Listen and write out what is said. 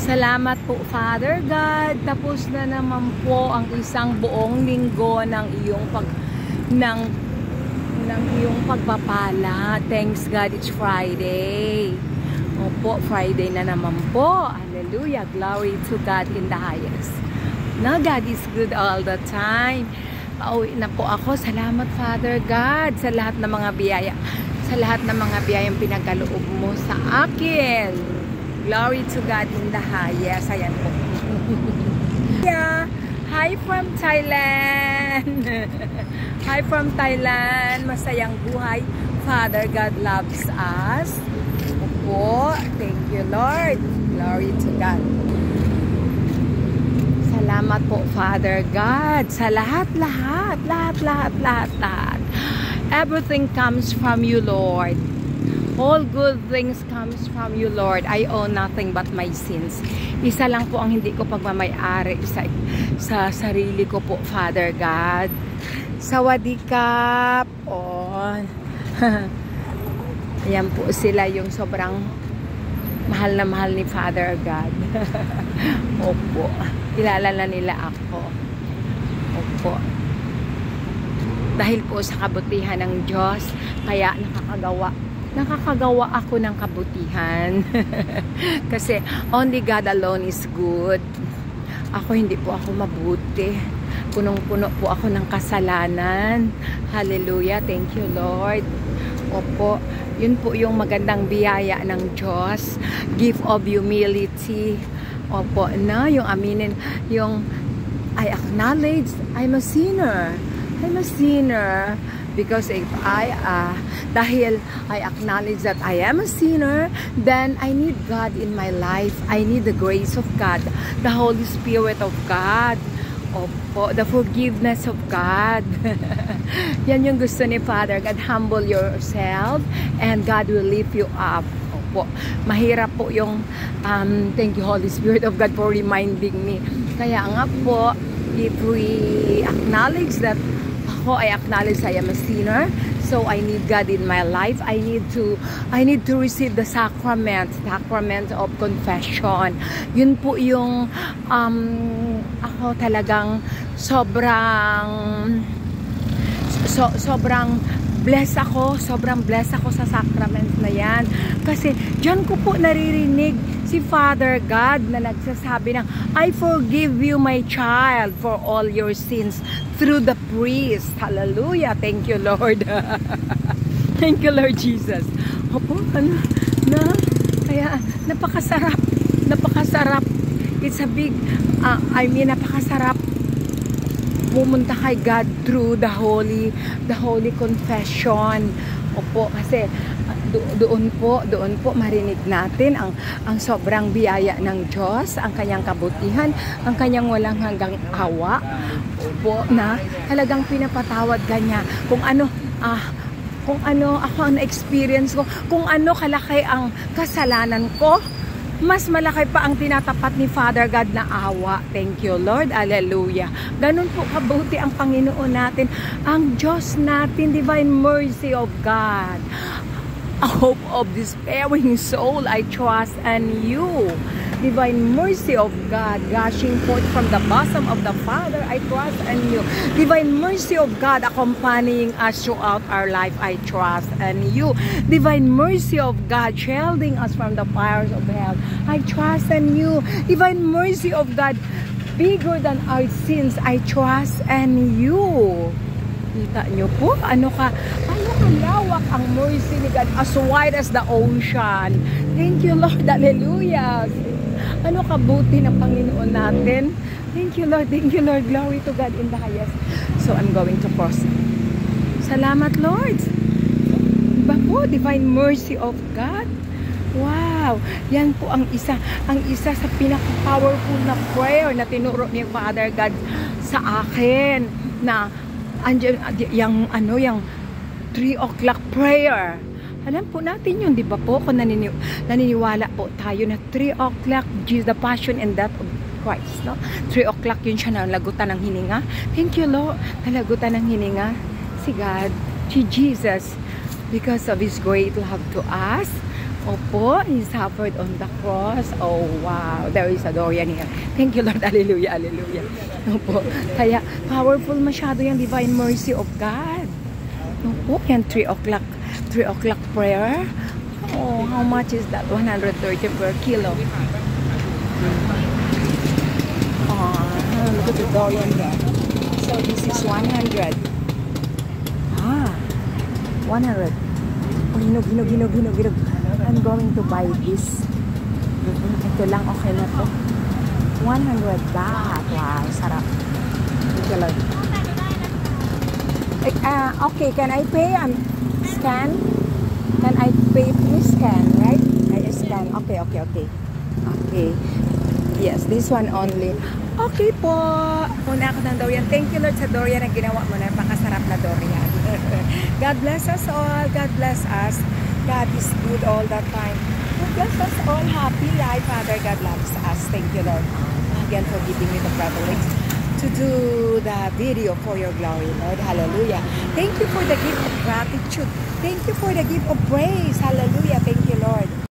Salamat po, Father God. Tapos na naman po ang isang buong linggo ng iyong pagpapala. Thanks God, it's Friday. Opo, Friday na naman po. Hallelujah. Glory to God in the highest. Now, God is good all the time. Pauwi na po ako. Salamat, Father God, sa lahat ng mga biyaya. Sa lahat ng mga biyayang pinagkaloob mo sa akin. Glory to God in the highest. Ayan po. Yeah. Hi from Thailand. Hi from Thailand. Masayang buhay. Father God loves us. Opo. Thank you, Lord. Glory to God. Salamat po, Father God. Sa lahat. Everything comes from you, Lord. All good things comes from you, Lord. I owe nothing but my sins. Isa lang po ang hindi ko pagmamayari sa sarili ko po, Father God. Sawadikap. Oh. Ayan po sila yung sobrang mahal na mahal ni Father God. Opo. Kilala na nila ako. Opo. Dahil po sa kabutihan ng Diyos, kaya nakakagawa ako ng kabutihan. Kasi only God alone is good. Hindi po ako mabuti. Punong-puno po ako ng kasalanan. Hallelujah. Thank you, Lord. Opo. Yun po yung magandang biyaya ng Diyos. Gift of humility. Opo. Na yung aminin, yung I acknowledge I'm a sinner. I'm a sinner. Because if dahil I acknowledge that I am a sinner, then I need God in my life. I need the grace of God, the Holy Spirit of God, the forgiveness of God. Yan yung gusto ni Father God. Humble yourself and God will lift you up. Opo. Mahirap po yung thank you, Holy Spirit of God, for reminding me. Kaya nga po, if we acknowledge that I acknowledge I am a sinner, so I need God in my life. I need to receive the sacrament of confession. Yun po yung ako talagang sobrang blessed ako sa sacrament na yan. Kasi diyan ko po naririnig si Father God na nagsasabi ng, I forgive you, my child, for all your sins through the priest. Hallelujah. Thank you, Lord. Thank you, Lord Jesus. Opo, kaya napakasarap. It's a big, napakasarap pumunta kay God through the holy confession. Opo, kasi doon po marinig natin ang sobrang biyaya ng Diyos, ang kanyang kabutihan, ang kanyang walang hanggang awa. Opo, na talagang pinapatawad kanya kung ano ako ang na-experience ko, kung ano kalaki ang kasalanan ko, mas malaki pa ang tinatapat ni Father God na awa. Thank you, Lord. Hallelujah. Ganun po kabuti ang Panginoon natin, ang Diyos natin, divine mercy of God. A hope of despairing soul, I trust in you. Divine mercy of God gushing forth from the bosom of the Father, I trust in you. Divine mercy of God accompanying us throughout our life, I trust in you. Divine mercy of God shielding us from the fires of hell, I trust in you. Divine mercy of God bigger than our sins, I trust in you. Kita nyo po, ano kalawak ang mercy ni God, as wide as the ocean. Thank you, Lord. Hallelujah. Ano kabuti ng Panginoon natin. Thank you, Lord. Thank you, Lord. Glory to God in the highest. So, I'm going to proceed. Salamat, Lord. Diba po? Divine mercy of God. Wow. Yan po ang isa sa pinaka-powerful na prayer na tinuro ni Father God sa akin. Na, yung 3 o'clock prayer. Alam po natin yun, di ba po? Kung naniniwala po tayo na 3 o'clock, Jesus, the passion and death of Christ, no? 3 o'clock yun siya na lagutan ng hininga. Thank you, Lord. Nalagutan ng hininga si God, si Jesus, because of His great love to us. Opo, He suffered on the cross. Oh, wow. There is a Dorian here. Thank you, Lord. Hallelujah, hallelujah. Opo. Kaya, powerful masyado yung divine mercy of God. Opo, yan 3 o'clock. 3 o'clock prayer. Oh, how much is that? 130 per kilo. Oh, look at the Dorian there. So, this is 100. 100. Oh, hinog. I'm going to buy this. Ito lang, okay na to. 100 baht. Wow, sarap. Ito lang. Okay, can I pay? Scan? Can I pay? Please scan, right? I scan. Okay. Okay. Yes, this one only. Okay po. Una ako ng durian. Thank you, Lord, sa durian na ginawa mo na. Napakasarap na durian. God bless us all. God bless us. God is good all the time. God bless us all. Happy life, Father. God loves us. Thank you, Lord. Again, for giving me the privilege to do the video for your glory, Lord. Hallelujah. Thank you for the gift of gratitude. Thank you for the gift of praise. Hallelujah. Thank you, Lord.